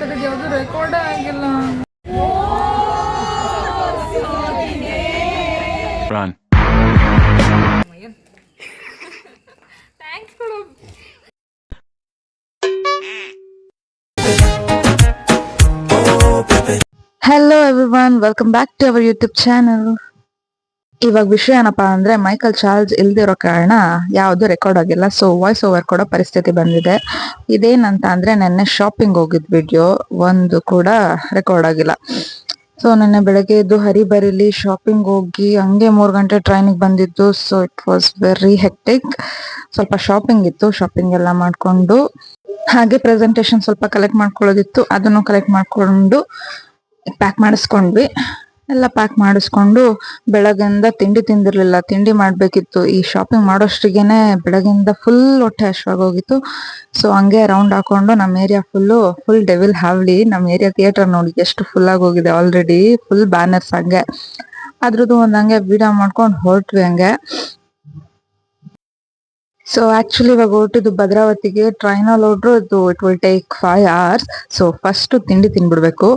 ಮಾತಾಡಿದ್ದು ಯಾವುದು ರೆಕಾರ್ಡೇ ಆಗಿಲ್ಲ. ಥ್ಯಾಂಕ್ಸ್ ಕೊಡು. Hello everyone, welcome back to our YouTube channel. ಇವಾಗ ವಿಷಯ ಏನಪ್ಪಾ ಅಂದ್ರೆ ಮೈಕಲ್ ಚಾರ್ಲ್ಸ್ ಇಲ್ದಿರೋ ಕಾರಣ ಯಾವುದು ರೆಕಾರ್ಡ್ ಆಗಿಲ್ಲ. ಸೊ ವಾಯ್ಸ್ ಓವರ್ ಕೊಡೋ ಪರಿಸ್ಥಿತಿ ಬಂದಿದೆ. ಇದೇನಂತ ಅಂದ್ರೆ ನೆನ್ನೆ ಶಾಪಿಂಗ್ ಹೋಗಿದ್ ವಿಡಿಯೋ ಒಂದು ಕೂಡ ರೆಕಾರ್ಡ್ ಆಗಿಲ್ಲ. ಸೊ ನೆನ್ನೆ ಬೆಳಗ್ಗೆ ಎದ್ದು ಹರಿಬರಿಲಿ ಶಾಪಿಂಗ್ ಹೋಗಿ ಹಂಗೆ 3 ಗಂಟೆ ಟ್ರೈನಿಗೆ ಬಂದಿದ್ದು. So it was very hectic. ಸ್ವಲ್ಪ ಶಾಪಿಂಗ್ ಇತ್ತು, ಶಾಪಿಂಗ್ ಎಲ್ಲ ಮಾಡ್ಕೊಂಡು ಹಾಗೆ ಪ್ರೆಸೆಂಟೇಶನ್ ಸ್ವಲ್ಪ ಕಲೆಕ್ಟ್ ಮಾಡ್ಕೊಳ್ಳೋದಿತ್ತು, ಅದನ್ನು ಕಲೆಕ್ಟ್ ಮಾಡ್ಕೊಂಡು ಪ್ಯಾಕ್ ಮಾಡಿಸ್ಕೊಂಡ್ವಿ. ಎಲ್ಲ ಪ್ಯಾಕ್ ಮಾಡಿಸ್ಕೊಂಡು ಬೆಳಗ್ಗೆಯಿಂದ ತಿಂಡಿ ತಿಂದಿರ್ಲಿಲ್ಲ, ತಿಂಡಿ ಮಾಡ್ಬೇಕಿತ್ತು. ಈ ಶಾಪಿಂಗ್ ಮಾಡೋಷ್ಟಿಗೆನೆ ಬೆಳಗ್ಗೆಯಿಂದ ಫುಲ್ ಹೊಟ್ಟೆ ಹಶ್ವಾಗೋಗಿತ್ತು. ಸೊ ಹಂಗೆ ರೌಂಡ್ ಹಾಕೊಂಡು ನಮ್ಮ ಏರಿಯಾ ಫುಲ್ ಡೆವಿಲ್ ಹಾವ್ಲಿ. ನಮ್ಮ ಏರಿಯಾ ಥಿಯೇಟರ್ ನೋಡಿ ಎಷ್ಟು ಫುಲ್ ಆಗಿ ಹೋಗಿದೆ, ಆಲ್ರೆಡಿ ಫುಲ್ ಬ್ಯಾನರ್ಸ್. ಹಂಗೆ ಅದ್ರದ್ದು ಒಂದ್ ಹಂಗೆ ವಿಡಿಯೋ ಮಾಡ್ಕೊಂಡು ಹೊರಟ್ವಿ ಹಂಗೆ. ಸೊ ಆಕ್ಚುಲಿ ಇವಾಗ ಹೊರಟಿದ್ದು ಭದ್ರಾವತಿಗೆ. ಟ್ರೈನಲ್ಲಿ ಹೊರಟ್ರು it will take 5 hours. So first ತಿಂಡಿ ತಿನ್ಬಿಡ್ಬೇಕು.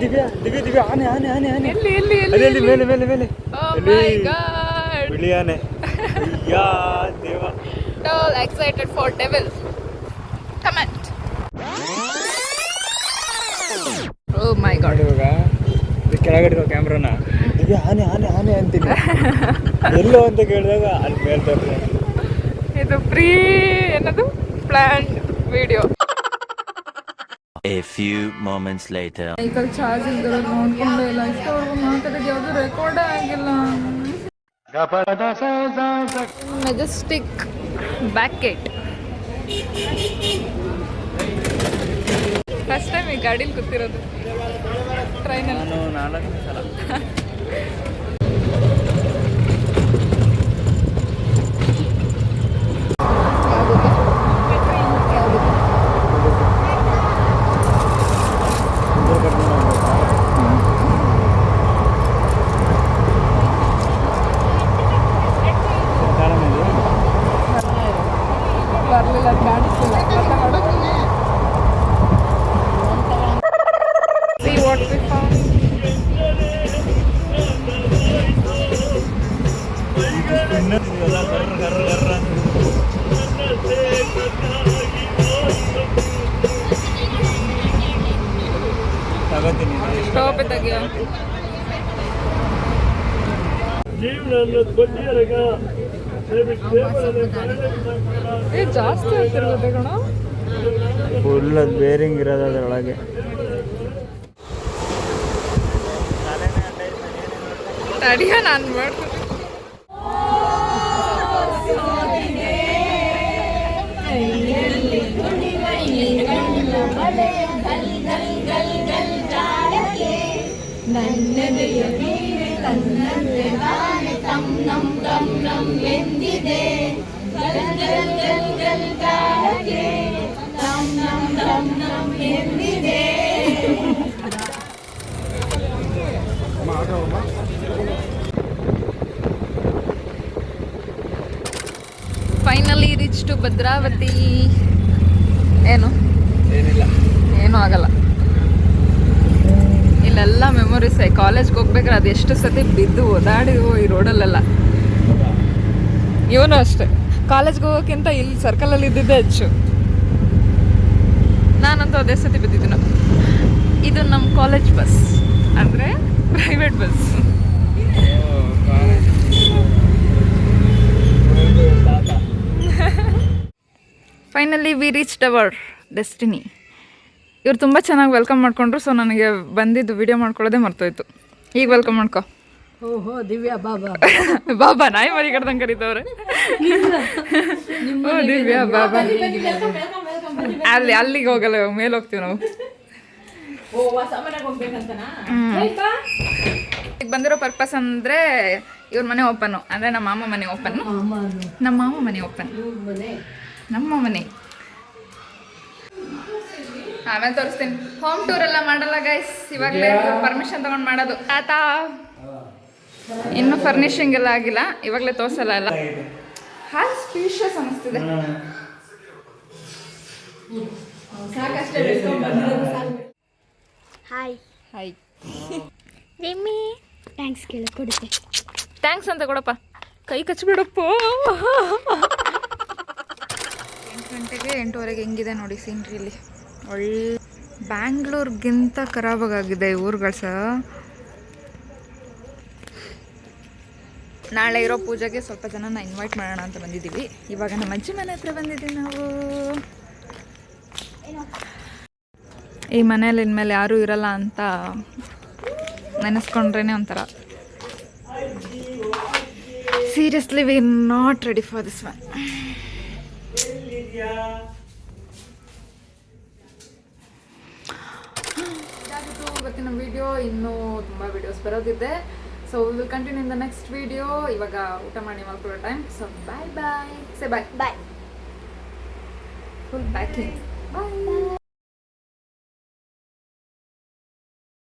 ದಿವ್ಯ ಆನೆ ಆನೆ ಆನೆ ಆನೆ ಎಲ್ಲಿ ಎಲ್ಲಿ ಅಲ್ಲಿ ಮೇಲೆ ಮೇಲೆ ಮೇಲೆ Oh my god. ಬಿಳಿ ಆನೆ. ಅಯ್ಯಾ ದೇವ. All excited for devil. Comment. Oh my god. ಇವಾಗ ಕೆಳಗಡೆ ಕ್ಯಾಮ್ರಾನ ದಿವ್ಯ ಆನೆ ಆನೆ ಆನೆ ಅಂತೀನಿ. ಎಲ್ಲೋ ಅಂತ ಕೇಳಿದಾಗ ಅಲ್ಲಿ ಮೇಲ್ತಾರೆ. ಇದು ಪ್ರೀ ಏನದು plan video. A few moments later. Michael charge ಇಲ್ದಿರೋ ನೋಡ್ಕೊಂಡೆ ಇಲ್ಲ. ಇಷ್ಟವರೆಗೂ ಮಾತಾಡಿದ್ದು ಯಾವುದು ರೆಕಾರ್ಡೇ ಆಗಿಲ್ಲ. Majestic back gate. First time ಈ ಗಾಡೀಲಿ ಕೂತಿರೋದು ಟ್ರೈನಲ್ಲಿ. ನಾನು 4 ಸಲ. ಬರಲಿಲ್ಲ, ಕಾಣಿಸ್ತಿಲ್ಲ. See what we found. ತಗೋತೀನಿ. ಟೋಪಿ ತೆಗಿಯೋ. ಜಾಸ್ತಿ ಆಗ್ತಿರ್ಬೋದು ಕಣ. ಫುಲ್ ಅದು ಬೇರಿಂಗ್ ಇರೋದು ಅದರೊಳಗೆ. ತಡಿಯ ನಾನು ಮಾಡ್ತೀನಿ. Finally reach to Bhadravati. ಏನು ಏನಿಲ್ಲ, ಏನೂ ಆಗಲ್ಲ. ಇಲ್ಲೆಲ್ಲ ಮೆಮೊರೀಸೇ. ಕಾಲೇಜ್ಗೆ ಹೋಗ್ಬೇಕಾದ್ರೆ ಅದು ಎಷ್ಟು ಸತಿ ಬಿದ್ದು ಓದಾಡಿವು ಈ ರೋಡಲ್ಲೆಲ್ಲ. ಇವನು ಅಷ್ಟೇ, ಕಾಲೇಜ್ಗೆ ಹೋಗೋಕ್ಕಿಂತ ಇಲ್ಲಿ ಸರ್ಕಲಲ್ಲಿ ಇದ್ದಿದ್ದೇ ಹೆಚ್ಚು. ನಾನಂತೂ ಅದೇ ಸತಿ ಬಿದ್ದಿದ್ದೀನ. ಇದು ನಮ್ಮ ಕಾಲೇಜ್ ಬಸ್, ಅಂದರೆ private bus. Finally we reached our destiny. ಇವ್ರು ತುಂಬ ಚೆನ್ನಾಗಿ ವೆಲ್ಕಮ್ ಮಾಡ್ಕೊಂಡ್ರು. ಸೊ ನನಗೆ ಬಂದಿದ್ದು ವಿಡಿಯೋ ಮಾಡ್ಕೊಳ್ಳೋದೇ ಮರ್ತೋಯ್ತು. ಈಗ ವೆಲ್ಕಮ್ ಮಾಡ್ಕೊ. ಓಹೋ ದಿವ್ಯಾ ಬಾಬಾ. ಬಾಬಾ ನಾಯಿ ಮರಿ ಕಡ್ದಂಗೆ ಕರೀತವ್ರೆ. ಓ ದಿವ್ಯಾ ಬಾಬಾ. ಅಲ್ಲಿಗೆ ಹೋಗಲ್ಲ, ಮೇಲೆ ಹೋಗ್ತೀವಿ ನಾವು. ಈಗ ಬಂದಿರೋ ಪರ್ಪಸ್ ಅಂದರೆ ಇವ್ರ ಮನೆ ಓಪನ್ನು, ಅಂದರೆ ನಮ್ಮ ಮಾಮ ಮನೆ ಓಪನ್. ನಮ್ಮ ಮಾಮ ಮನೆ ಓಪನ್, ನಮ್ಮ ಮನೆ. ಆಮೇಲೆ ತೋರಿಸ್ತೀನಿ. ಹೋಮ್ ಟೂರ್ ಎಲ್ಲ ಮಾಡಲ್ಲ ಗೈಸ್, ಇವಾಗಲೇ ಪರ್ಮಿಷನ್ ತಗೊಂಡು ಮಾಡೋದು. ತಾತಾ ಇನ್ನು ಫರ್ನಿಷಿಂಗ್ ಎಲ್ಲ ಆಗಿಲ್ಲ, ಇವಾಗಲೇ ತೋರಿಸಲ್ಲ ಎಲ್ಲ. ಕಾಲ್ ಸ್ಪೀಷಿಯಸ್ ಅನಿಸ್ತಿದೆ. ಹಾಯ್ ಹಾಯ್ ರಿಮ್ಮಿ ಥ್ಯಾಂಕ್ಸ್ ಕೇಳಿ ಕೊಡುತ್ತೆ. ಥ್ಯಾಂಕ್ಸ್ ಅಂತ ಕೊಡಪ್ಪ, ಕೈ ಕಚ್ಬಿಡಪ್ಪ. 8 ಗಂಟೆಗೆ 8:15 ಹೆಂಗಿದೆ ನೋಡಿ ಸೀನ್ರಿ ಇಲ್ಲಿ. ಒಳ್ಳೆ ಬ್ಯಾಂಗ್ಳೂರ್ಗಿಂತ ಖರಾಬಾಗಿದೆ ಈ ಊರುಗಳು ಸಹ. ನಾಳೆ ಇರೋ ಪೂಜೆಗೆ ಸ್ವಲ್ಪ ಜನನ ಇನ್ವೈಟ್ ಮಾಡೋಣ ಅಂತ ಬಂದಿದ್ದೀವಿ. ಇವಾಗ ನಮ್ಮ ಅಜ್ಜಿ ಮನೆ ಹತ್ರ ಬಂದಿದ್ದೀವಿ ನಾವು. ಈ ಮನೇಲಿ ಇನ್ಮೇಲೆ ಯಾರೂ ಇರಲ್ಲ ಅಂತ ನೆನೆಸ್ಕೊಂಡ್ರೇ ಒಂಥರ. Seriously we are not ready for this one. ಇದಾಗಿತ್ತು ಇವತ್ತಿನ ವಿಡಿಯೋ. ಇನ್ನೂ ತುಂಬ ವಿಡಿಯೋಸ್ ಬರೋದಿದೆ. So we will continue in the next video. ಇವಾಗ ಊಟ ಮಾಡಿ ಮಲ್ಕೊಳ್ಳೋ time. So bye bye. Say bye. Bye. Full packing. ಬಾಯ್.